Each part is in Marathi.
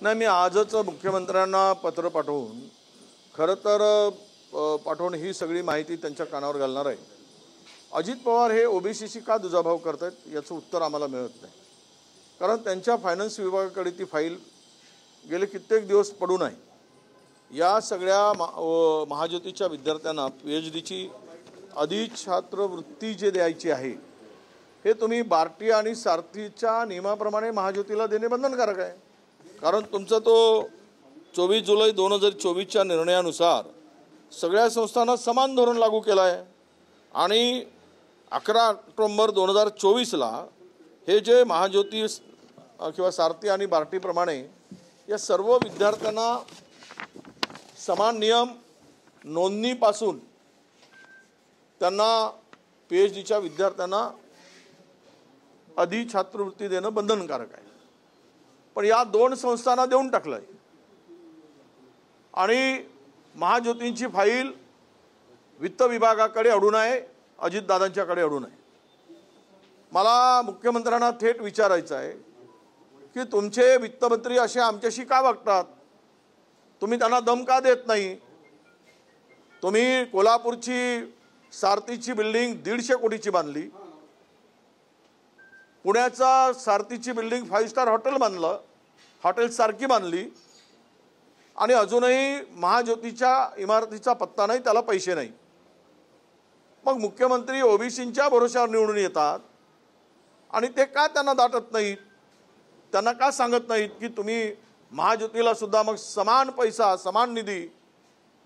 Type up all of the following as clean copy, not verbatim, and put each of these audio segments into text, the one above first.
नाही, मी आजच मुख्यमंत्र्यांना पत्र पाठवून खरं तर पाठवून ही सगळी माहिती त्यांच्या कानावर घालणार आहे। अजित पवार हे ओबीसीशी का दुजाभाव करतात याचं उत्तर आम्हाला मिळत नाही, कारण त्यांच्या फायनान्स विभागाकडे ती फाईल गेले कित्येक दिवस पडून आहे। या सगळ्या महाज्योतीच्या विद्यार्थ्यांना पीएचडीची अधिछात्रवृत्ती जे द्यायची आहे हे तुम्ही बार्टी आणि सारथीच्या नियमाप्रमाणे महाज्योतीला देणे बंधनकारक आहे, कारण तुमचा तो 24 जुलै 2024च्या निर्णयानुसार सगळ्या संस्थांना समान धोरण लागू केलं आहे आणि 11 ऑक्टोबर 2024ला हे जे महाज्योती किंवा सारथी आणि बार्टीप्रमाणे या सर्व विद्यार्थ्यांना समान नियम नोंदणीपासून त्यांना पीएचडीच्या विद्यार्थ्यांना अधिछात्रवृत्ती देणं बंधनकारक आहे। पण या दोन संस्थांना देऊन टाकलं आहे आणि महाज्योतींची फाईल वित्त विभागाकडे अडून आहे, अजितदादांच्याकडे अडून आहे। मला मुख्यमंत्र्यांना थेट विचारायचं आहे की तुमचे वित्तमंत्री असे आमच्याशी का वागतात? तुम्ही त्यांना दम का देत नाही? तुम्ही कोल्हापूरची सारथीची बिल्डिंग 150 कोटीची बांधली, पुण्याचा सारथीची बिल्डिंग 5 स्टार हॉटेल बांधलं, हॉटेलसारखी बांधली आणि अजूनही महाज्योतीच्या इमारतीचा पत्ता नाही, त्याला पैसे नाही। मग मुख्यमंत्री ओबीसींच्या भरोशावर निवडून येतात आणि ते का त्यांना दाटत नाहीत? त्यांना का सांगत नाहीत की तुम्ही महाज्योतीला सुद्धा मग समान पैसा समान निधी,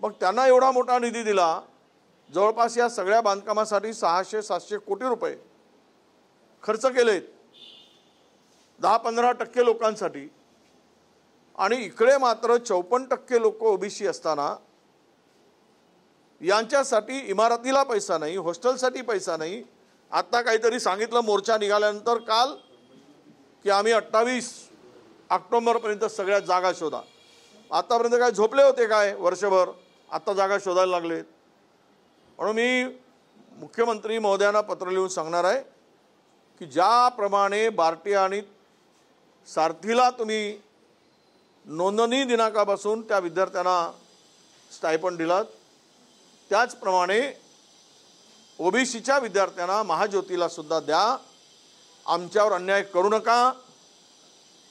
मग त्यांना एवढा मोठा निधी दिला, जवळपास या सगळ्या बांधकामासाठी 600-700 कोटी रुपये खर्च केलेत 10-15% लोकांसाठी, आणि इकडे मात्र 54% लोक ओबीसी असताना यांच्यासाठी इमारतीला पैसा नाही, हॉस्टेलसाठी पैसा नाही। आता काहीतरी सांगितलं मोर्चा निघाल्यानंतर काल की आम्ही 28 ऑक्टोबरपर्यंत सगळ्या जागा शोधा। आतापर्यंत काय झोपले होते काय वर्षभर? आता जागा शोधायला लागलेत। म्हणून मी मुख्यमंत्री महोदयांना पत्र लिहून सांगणार आहे की ज्याप्रमाणे बार्टी आणि सारथीला तुम्ही नोंदणी दिनांकापासून त्या विद्यार्थ्यांना स्टायपंड दिलात, त्याचप्रमाणे ओबीसीच्या विद्यार्थ्यांना महाज्योतीला सुद्धा द्या। आमच्यावर अन्याय करू नका।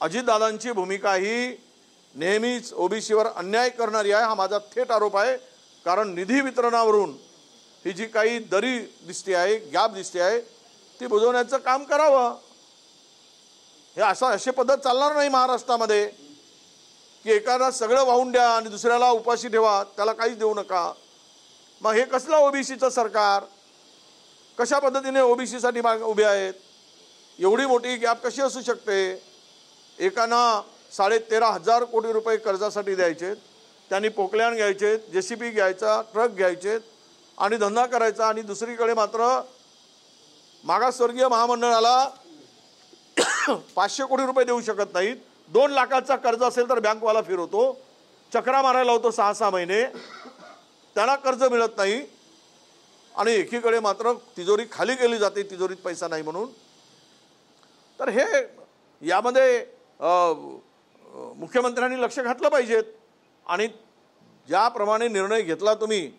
अजितदादांची भूमिका ही नेहमीच ओबीसीवर अन्याय करणारी आहे, हा माझा थेट आरोप आहे। कारण निधी वितरणावरून ही जी काही दरी दिसते आहे, गॅप दिसते आहे, ती बुजवण्याचं काम करावं। हे अशी पद्धत चालणार नाही महाराष्ट्रामध्ये की एकाला सगळं वाहून द्या आणि दुसऱ्याला उपाशी ठेवा, त्याला काहीच देऊ नका। मग हे कसलं ओबीसीचं सरकार? कशा पद्धतीने ओबीसीसाठी उभे आहेत? एवढी मोठी गॅप कशी असू शकते? एकाना 13,500 कोटी रुपये कर्जासाठी द्यायचे, त्यांनी पोकल्यान घ्यायचे, जेसीबी घ्यायचा, ट्रक घ्यायचे आणि धंदा करायचा, आणि दुसरीकडे मात्र मागासवर्गीय महामंडळाला 500 कोटी रुपये देऊ शकत नाहीत। 2 लाखाचा कर्ज असेल तर बँकवाला फिरवतो, चक्रा मारायला होतो 6-6 महिने, त्यांना कर्ज मिळत नाही, आणि एकीकडे मात्र तिजोरी खाली केली जाते, तिजोरीत पैसा नाही म्हणून। तर हे यामध्ये मुख्यमंत्र्यांनी लक्ष घातलं पाहिजेत। आणि ज्याप्रमाणे निर्णय घेतला तुम्ही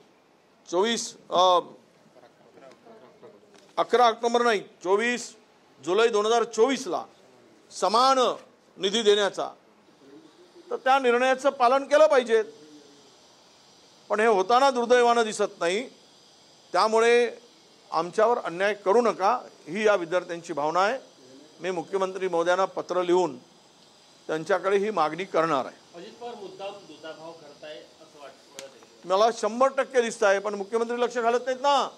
11 ऑक्टोबर नाही 24 जुलै 2024ला समान निधी देण्याचा, तर त्या निर्णयाचं पालन केलं पाहिजे। पण हे होताना दुर्दैवानं दिसत नाही। त्यामुळे आमच्यावर अन्याय करू नका ही या विद्यार्थ्यांची भावना आहे। मी मुख्यमंत्री महोदयांना पत्र लिहून त्यांच्याकडे ही मागणी करणार आहे। अजित पवार मुद्दाम दुजाभाव करताय असं वाटतं मला 100% दिसत आहे, पण मुख्यमंत्री लक्ष घालत नाहीत ना।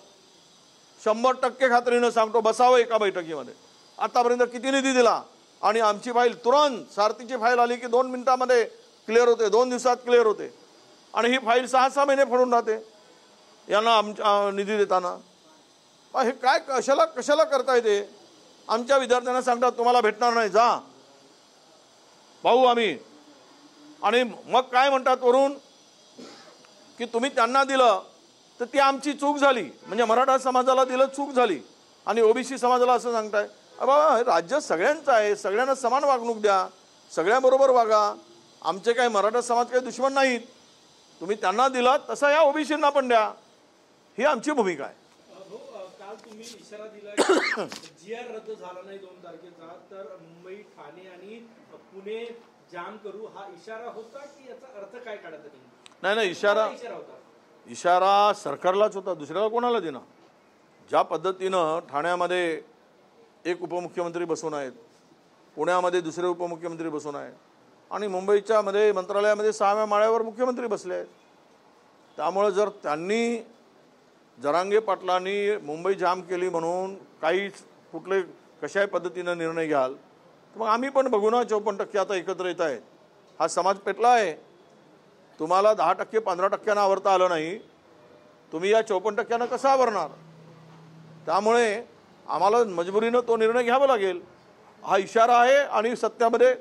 100% खात्रीनं सांगतो, बसावं एका बैठकीमध्ये। आतापर्यंत किती निधी दिला? आणि आमची फाईल तुरंत, सारथीची फाईल आली की 2 मिनिटामध्ये क्लिअर होते, 2 दिवसात क्लिअर होते, आणि ही फाईल 6-6 महिने पडून राहते यांना निधी देताना। हे काय कशाला करताय ते? आमच्या विद्यार्थ्यांना सांगतात तुम्हाला भेटणार नाही, जा भाऊ आम्ही, आणि मग काय म्हणतात वरून की तुम्ही त्यांना दिलं तर ती आमची चूक झाली, म्हणजे मराठा समाजाला दिलं चूक झाली, आणि ओबीसी समाजाला असं सांगताय। बाबा राज्य सगळ्यांचं आहे, सगळ्यांना समान वागणूक द्या, सगळ्यांबरोबर वागा। आमचे काही मराठा समाज काही दुश्मन नाहीत, तुम्ही त्यांना दिलात तसा या ओबीसींना पण द्या, ही आमची भूमिका आहे. काल तुम्ही इशारा दिला GR रद्द झाला नाही 2 तारखेचा तर मुंबई, ठाणे आणि पुणे जाम करू, हा इशारा होता की याचा अर्थ काय काढत नाही, इशारा होता? इशारा सरकारलाच होता, दुसऱ्याला कोणाला देणार. ज्या पद्धतीनं ठाण्यामध्ये एक उपमुख्यमंत्री बसून आहेत, पुण्यामध्ये दुसरे उपमुख्यमंत्री बसून आहेत आणि मुंबईच्या मध्ये मंत्रालयामध्ये 6व्या माळ्यावर मुख्यमंत्री बसले आहेत. त्यामुळे जर त्यांनी जरांगे पाटलांनी मुंबई जाम केली म्हणून काही कुठले कशाही पद्धतीनं निर्णय घ्याल तर मग आम्ही पण बघू ना. 54% आता एकत्र येत आहेत, हा समाज पेटला आहे. तुम्हाला 10% 15% आवरता आलं नाही, तुम्ही या 54% कसं आवरणार. त्यामुळे आम्हाला मजबुरीनं तो निर्णय घ्यावा लागेल. हा इशारा आहे आणि सत्यामध्ये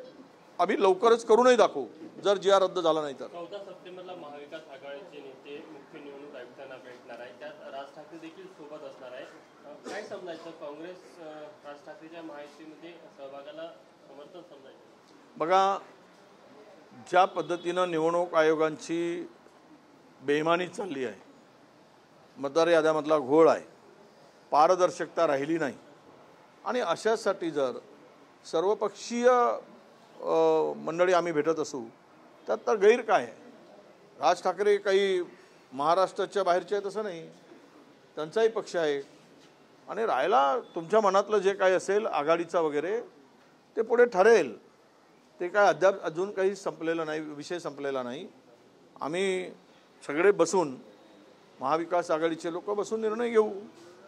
आम्ही लवकरच करूनही दाखवू जर GR रद्द झाला नाही तर. 14 सप्टेंबरला महाविकास आघाडीचे नेते मुख्य निवडणूक आयुक्तांना भेटणार आहे, त्यात राज ठाकरे देखील सोबत असणार आहे. काय समजायचं, काँग्रेस राज ठाकरेच्या महायुतीमध्ये सहभागाला समर्थन समजायचं? बघा, ज्या पद्धतीनं निवडणूक आयोगांची बेईमानी चालली आहे, मतदार याद्यामधला घोळ आहे, पारदर्शकता राहिली नाही आणि अशासाठी जर सर्वपक्षीय मंडळी आम्ही भेटत असू त्यात तर गैर काय आहे. राज ठाकरे काही महाराष्ट्राच्या बाहेरचे आहेत असं नाही, त्यांचाही पक्ष आहे आणि राहायला तुमच्या मनातलं जे काही असेल आघाडीचा वगैरे ते पुढे ठरेल. ते काय अद्याप अजून काही संपलेलं नाही, विषय संपलेला नाही. आम्ही सगळे बसून महाविकास आघाडीचे लोक बसून निर्णय घेऊ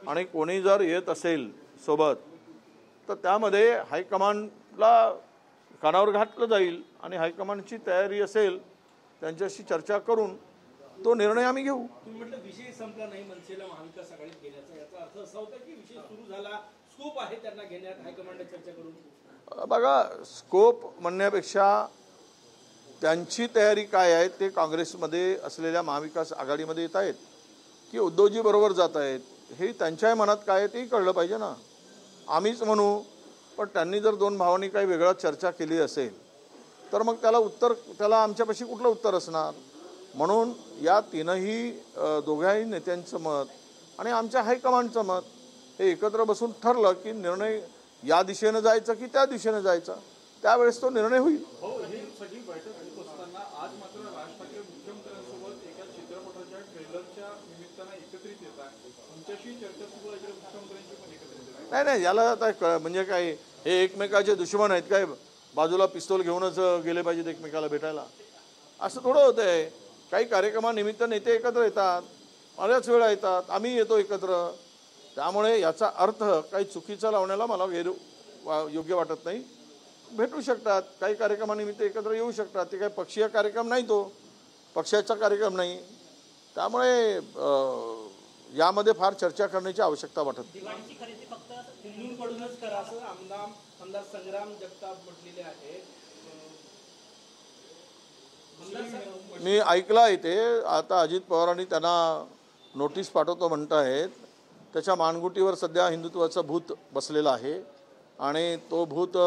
आणि कोणी जर येत असेल सोबत तर त्यामध्ये हायकमांडला कानावर घातलं जाईल आणि हायकमांडची तयारी असेल त्यांच्याशी चर्चा करून तो निर्णय आम्ही घेऊ. तुम्ही म्हटलं विषय संपला नाही मनसेला महाविकास आघाडीत घेण्याचा, याचा अर्थ असा होता की विषय सुरू झाला, स्कोप आहे त्यांना घेण्यात, हायकमांडने चर्चा करून. बघा, स्कोप म्हणण्यापेक्षा त्यांची तयारी काय आहे ते काँग्रेसमध्ये असलेल्या महाविकास आघाडीमध्ये येत आहेत की उद्धवजी बरोबर जात आहेत, हे त्यांच्याही मनात काय आहे तेही कळलं पाहिजे ना. आम्हीच म्हणू पण त्यांनी जर 2 भावांनी काही वेगळा चर्चा केली असेल तर मग त्याला आमच्यापाशी कुठलं उत्तर असणार. म्हणून या तीनही दोघाही नेत्यांचं मत आणि आमच्या हायकमांडचं मत हे एकत्र बसून ठरलं की निर्णय या दिशेनं जायचं की त्या दिशेनं जायचा, त्यावेळेस तो निर्णय होईल. ही सगळी बैठक होत असताना आज मात्र राज ठाकरे मुख्यमंत्र्यांसोबत एका चित्रपटाच्या ट्रेलरच्या निमित्तानं एकत्रित येत आहे. तुमच्याशी चर्चा सुरू आहे, मुख्यमंत्र्यांची पण एकत्रित येत नाही, याला आता म्हणजे काय, हे एकमेकाचे दुश्मन आहेत काय, बाजूला पिस्तूल घेऊनच गेले पाहिजेत एकमेकाला भेटायला, असं थोडं होतं आहे. काही कार्यक्रमानिमित्त नेते एकत्र येतात, बऱ्याच वेळा येतात, आम्ही येतो एकत्र. त्यामुळे याचा अर्थ काही चुकीचा लावण्याला मला योग्य वाटत नाही. भेटू शकतात, काही कार्यक्रमानिमित्त एकत्र येऊ शकतात, ते काही पक्षीय कार्यक्रम नाही, तो पक्षाचा कार्यक्रम नाही. त्यामुळे यामध्ये फार चर्चा करण्याची आवश्यकता वाटत नाही. दिवाळीची खरेदी फक्त हिंदूंकडूनच करा असं आमदार संग्राम जगताप म्हटलेले आहे. मी ऐकलं इथे आता अजित पवारांनी त्यांना नोटीस पाठवतो म्हणतायत. त्याच्या मानगुटीवर सध्या हिंदुत्वाचं भूत बसलेलं आहे आणि तो भूत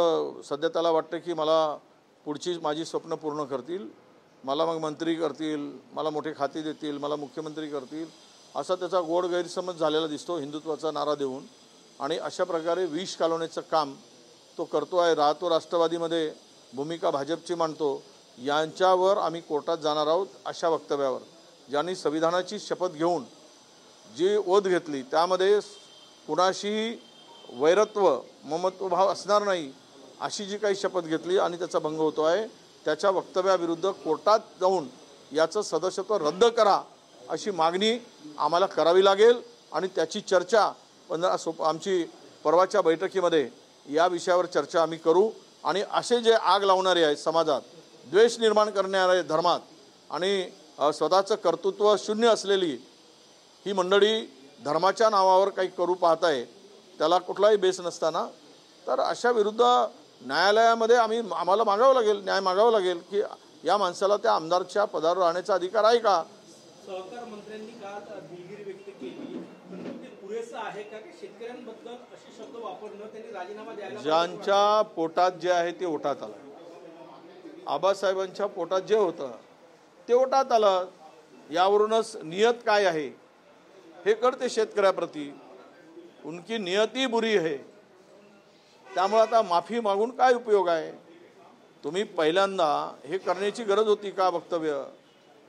सध्या त्याला वाटतं की मला पुढची माझी स्वप्न पूर्ण करतील, मला मग मंत्री करतील, मला मोठे खाते देतील, मला मुख्यमंत्री करतील, असा त्याचा गोड गैरसमज झालेला दिसतो हिंदुत्वाचा नारा देऊन. आणि अशा प्रकारे विष घालवण्याचं काम तो करतो आहे. राहतो राष्ट्रवादीमध्ये, भूमिका भाजपची मांडतो. यांच्यावर आम्ही कोर्टात जाणार आहोत अशा वक्तव्यावर. ज्यांनी संविधानाची शपथ घेऊन जी ओध घेतली त्यामध्ये कुणाशीही वैरत्व ममत्वभाव असणार नाही अशी जी काही शपथ घेतली आणि त्याचा भंग होतो आहे, त्याच्या वक्तव्याविरुद्ध कोर्टात जाऊन याचं सदस्यत्व रद्द करा अशी मागणी आम्हाला करावी लागेल. आणि त्याची चर्चा आमची परवाच्या बैठकीमध्ये या विषयावर चर्चा आम्ही करू. आणि असे जे आग लावणारे आहेत समाजात, द्वेष निर्माण करणारे धर्मात आणि स्वतःचं कर्तृत्व शून्य असलेली ही मंडळी धर्माच्या नावावर काही करू पाहत आहे, त्याला कुठलाही बेस नसताना, तर अशा विरुद्ध न्यायालयामध्ये आम्हाला मागावं लागेल, न्याय मागावं लागेल की या माणसाला त्या आमदारच्या पदावर राहण्याचा अधिकार आहे का. सहकार मंत्र्यांनी काल दिलगिरी व्यक्त केली, पण ते पुरेसं आहे का की शेतकऱ्यांबद्दल असे शब्द वापरणं, त्यांनी राजीनामा द्यायला. ज्यांच्या पोटात जे आहे ते ओठात आलं. आबासाहेबांच्या पोटात जे होतं ते ओटात आलं. यावरूनच नियत काय आहे हे कळते शेतकऱ्याप्रती. उनकी नियती बुरी आहे. त्यामुळे आता माफी मागून काय उपयोग आहे. तुम्ही पहिल्यांदा हे करण्याची गरज होती का वक्तव्य.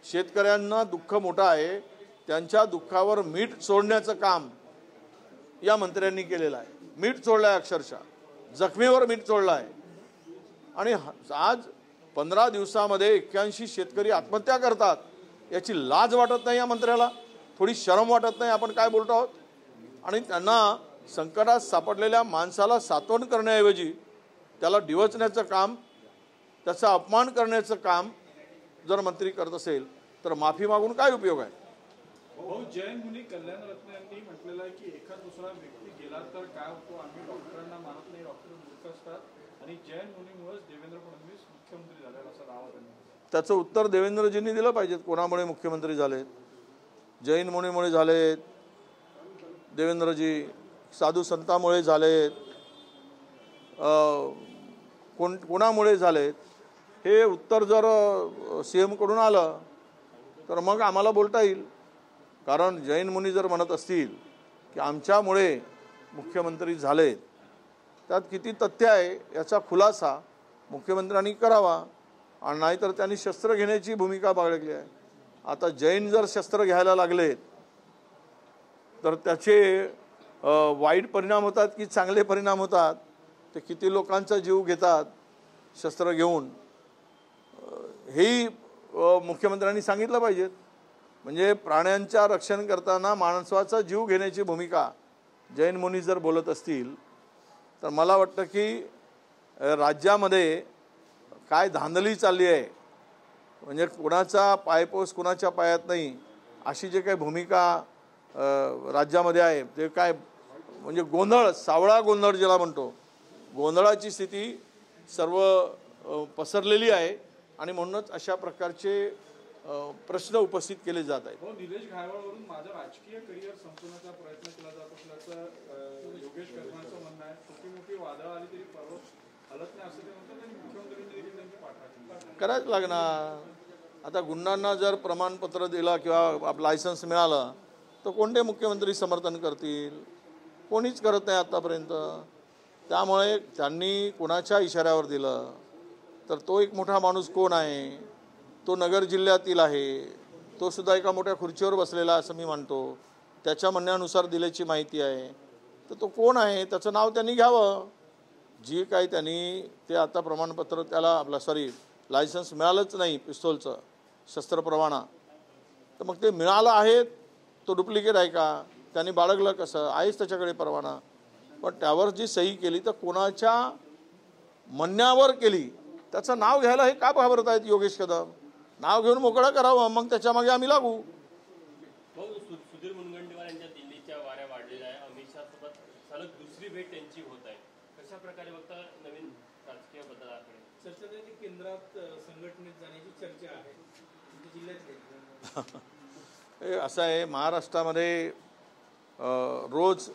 शेतकऱ्यांना दुःख मोठं आहे, त्यांच्या दुःखावर मीठ सोडण्याचं काम या मंत्र्यांनी केलेलं आहे. मीठ सोडलं आहे, अक्षरशः जखमीवर मीठ सोडलं आहे. आणि आज 15 दिवसामध्ये 81 शेतकरी आत्महत्या करतात. याची लाज वाटत नाही या मंत्र्याला, थोडी शरम वाटत नाही आपण काय बोलतो आहोत. आणि त्यांना संकटात सापडलेल्या माणसाला सांत्वन करण्याऐवजी त्याला डिवचण्याचं काम, त्याचा अपमान करण्याचं काम जर मंत्री करत असेल तर माफी मागून काय उपयोग आहे. भाऊ, जैन मुनी कल्याण रत्न यांनी म्हटलेलं आहे की एखाद दुसरा व्यक्ती गेला तर काय होतो, आम्ही डॉक्टरांना मानत नाही, डॉक्टर मूर्ख असतात आणि जैन मुनीमुळेच देवेंद्र फडणवीस मुख्यमंत्री झाले असा दावा त्यांनी. त्याचं उत्तर देवेंद्रजींनी दिलं पाहिजे. कोणामुळे मुख्यमंत्री झालेत. जैन मुनीमुळे झालेत, देवेंद्रजी साधू संतांमुळे झालेत, कोणामुळे झालेत, हे उत्तर जर CM कडून आलं तर मग आम्हाला बोलता येईल. कारण जैन मुनी जर म्हणत असतील की आमच्यामुळे मुख्यमंत्री झालेत, त्यात किती तथ्य आहे याचा खुलासा मुख्यमंत्र्यांनी करावा. आणि नाहीतर त्यांनी शस्त्र घेण्याची भूमिका बाळगली आहे. आता जैन जर शस्त्र घ्यायला लागलेत तर त्याचे वाईट परिणाम होतात की चांगले परिणाम होतात, ते किती लोकांचा जीव घेतात शस्त्र घेऊन, हेही मुख्यमंत्र्यांनी सांगितलं पाहिजे. म्हणजे प्राण्यांच्या रक्षण करताना माणसाचा जीव घेण्याची भूमिका जैन मुनी जर बोलत असतील तर मला वाटतं की राज्यामध्ये काय धांदली चालली आहे. म्हणजे कुणाचा पायपोस कुणाच्या पायात नाही अशी जे काही भूमिका राज्यामध्ये आहे ते काय म्हणजे गोंधळ, सावळा गोंधळ ज्याला म्हणतो, गोंधळाची स्थिती सर्व पसरलेली आहे. आणि म्हणूनच अशा प्रकारचे प्रश्न उपस्थित केले जात आहेत. निलेश घायवळवरून माझं राजकीय करिअर संपवण्याचा प्रयत्न केला जात असल्याचं योगेश कर्माचं म्हणणं आहे. छोटी मोठी वादळ आली तरी पर्वत हलत नाही असं ते म्हणतात आणि मुख्यमंत्र्यांनी देखील त्यांची पाठराखण करायच लागणार. आता गुंडांना जर प्रमाणपत्र दिलं किंवा लायसन्स मिळालं तर कोणते मुख्यमंत्री समर्थन करतील. कोणीच करत नाही आतापर्यंत. त्यामुळे त्यांनी कोणाच्या इशाऱ्यावर दिलं तर तो एक मोठा माणूस कोण आहे, तो नगर जिल्ह्यातील आहे, तो सुद्धा एका मोठ्या खुर्चीवर बसलेला असं मी मानतो. त्याच्या म्हणण्यानुसार दिल्याची माहिती आहे. तर तो कोण आहे त्याचं नाव त्यांनी घ्यावं. जी काही त्यांनी ते आता प्रमाणपत्र त्याला लायसन्स मिळालंच नाही पिस्तूलचं, शस्त्र परवाना, तर मग ते मिळालं आहे तो डुप्लिकेट आहे का, त्यांनी बाळगलं कसं, आहेच त्याच्याकडे परवाना. पण त्यावर जी सही केली तर कोणाच्या म्हणण्यावर केली त्याचं नाव घ्यायला हे का घाबरत आहेत योगेश कदम. नाव घेऊन मोकळं करावं, मग त्याच्या मागे आम्ही लागू. सुधीर मुनगंटीवार यांच्या दिल्लीच्या वाऱ्या वाढलेल्या आहे. अमित शहा सोबत सलग दुसरी भेट त्यांची होत आहे. कशा प्रकारे बघता नवीन राजकीय बदलाकडे. चर्चा आहे की केंद्रात संघटनेत जाण्याची चर्चा आहे जिल्ह्यात. असं आहे, महाराष्ट्रामध्ये रोज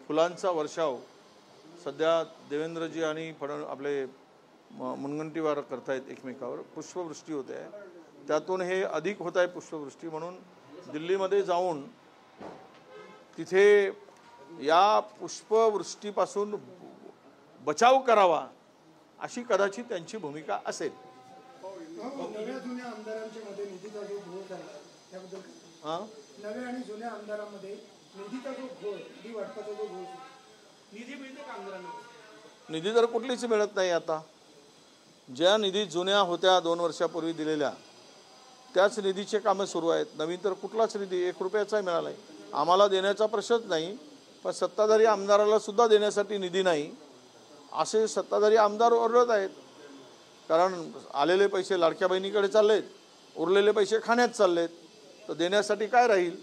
फुलांचा वर्षाव सध्या देवेंद्रजी आणि आपले मुनगंटीवार करतायत एकमेकावर. पुष्पवृष्टी होते आहे, त्यातून हे अधिक होत आहे पुष्पवृष्टी. म्हणून दिल्लीमध्ये जाऊन तिथे या पुष्पवृष्टीपासून बचाव करावा अशी कदाचित त्यांची भूमिका असेल. नव्या जुन्या आमदारांच्या मध्ये निधीचा जो घोळ झाला त्याबद्दल नव्या आणि जुन्या आमदारांमध्ये निधीचा जो घोळ, निधी वाटपाचा जो घोळ, निधी मिळते का आमदारांना. निधी तर कुठलीच मिळत नाही. आता ज्या निधी जुन्या होत्या 2 वर्षापूर्वी दिलेल्या त्याच निधीचे कामं सुरू आहेत. नवीन तर कुठलाच निधी 1 रुपयाचाही मिळाला आहे. आम्हाला देण्याचा प्रश्नच नाही, पण सत्ताधारी आमदाराला सुद्धा देण्यासाठी निधी नाही असे सत्ताधारी आमदार ओरडत आहेत. कारण आलेले पैसे लाडक्या बहिणीकडे चाललेत, उरलेले पैसे खाण्यात चाललेत, तर देण्यासाठी काय राहील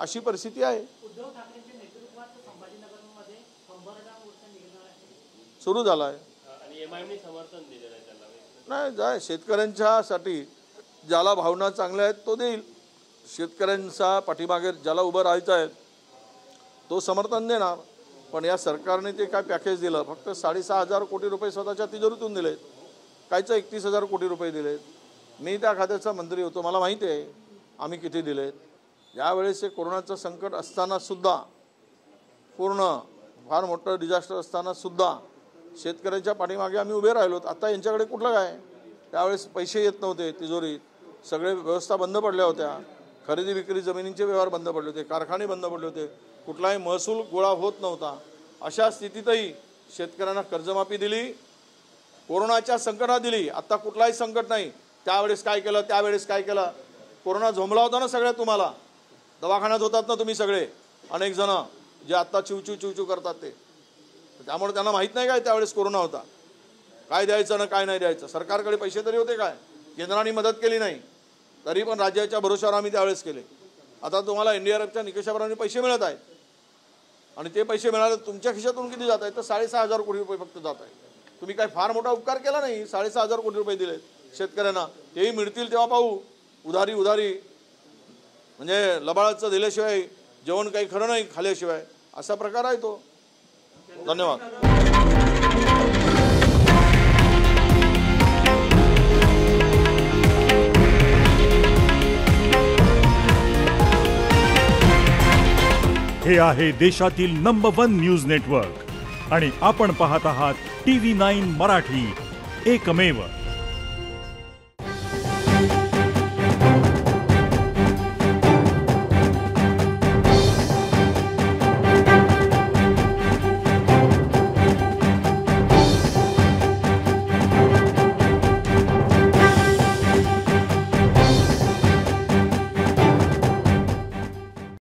अशी परिस्थिती आहे. उद्धव ठाकरेंच्या नेतृत्वात संभाजीनगरमध्ये कंबरडा मोर्चा निघणार आहे, सुरू झाला आहे. आणि एमआयएमने समर्थन दिलेलं आहे त्याला. नाही, जाय शेतकऱ्यांच्यासाठी ज्याला भावना चांगल्या आहेत तो देईल. शेतकऱ्यांचा पाठीमागे ज्याला उभं राहायचं आहे तो समर्थन देणार. पण या सरकारने ते काय पॅकेज दिलं, फक्त 6,500 कोटी रुपये स्वतःच्या तिजोरीतून दिलेत. कायचं 31,000 कोटी रुपये दिलेत. मी त्या खात्याचा मंत्री होतो, मला माहिती आहे आम्ही किती दिलेत. यावेळेस हे कोरोनाचं संकट असतानासुद्धा, पूर्ण फार मोठं डिझास्टर असतानासुद्धा शेतकऱ्यांच्या पाठीमागे आम्ही उभे राहिलो. आता यांच्याकडे कुठलं काय, त्यावेळेस पैसे येत नव्हते तिजोरीत, सगळे व्यवस्था बंद पडल्या होत्या, खरेदी विक्री जमिनींचे व्यवहार बंद पडले होते, कारखाने बंद पडले होते, कुठलाही महसूल गोळा होत नव्हता. अशा स्थितीतही शेतकऱ्यांना कर्जमाफी दिली, कोरोनाच्या संकटात दिली. आता कुठलाही संकट नाही. त्यावेळेस काय केलं, त्यावेळेस काय केलं, कोरोना झोंबला होता ना सगळ्या, तुम्हाला दवाखान्यात होतात ना तुम्ही सगळे, अनेक जण जे आत्ता चिवचिव चिवचिव करतात ते. त्यामुळे त्यांना माहीत नाही काय त्यावेळेस कोरोना होता, काय द्यायचं ना काय नाही द्यायचं. सरकारकडे पैसे तरी होते काय, केंद्राने मदत केली नाही, तरी पण राज्याच्या भरोशावर आम्ही त्यावेळेस केले. आता तुम्हाला NDRFच्या निकषाप्रमाणे पैसे मिळत आहेत आणि ते पैसे मिळाले तुमच्या खिशातून किती जात आहेत, तर 6,500 कोटी रुपये फक्त जात आहेत. तुम्ही काय फार मोठा उपकार केला नाही, 6,500 कोटी रुपये दिलेत शेतकऱ्यांना. तेही मिळतील तेव्हा पाहू. उधारी म्हणजे लबाळाचं दिल्याशिवाय जेवण काही खरं नाही, खाल्ल्याशिवाय, असा प्रकार आहे तो. धन्यवाद. हे आहे देशातील नंबर 1 न्यूज नेटवर्क आणि आपण पाहत आहात TV9 मराठी, एकमेव.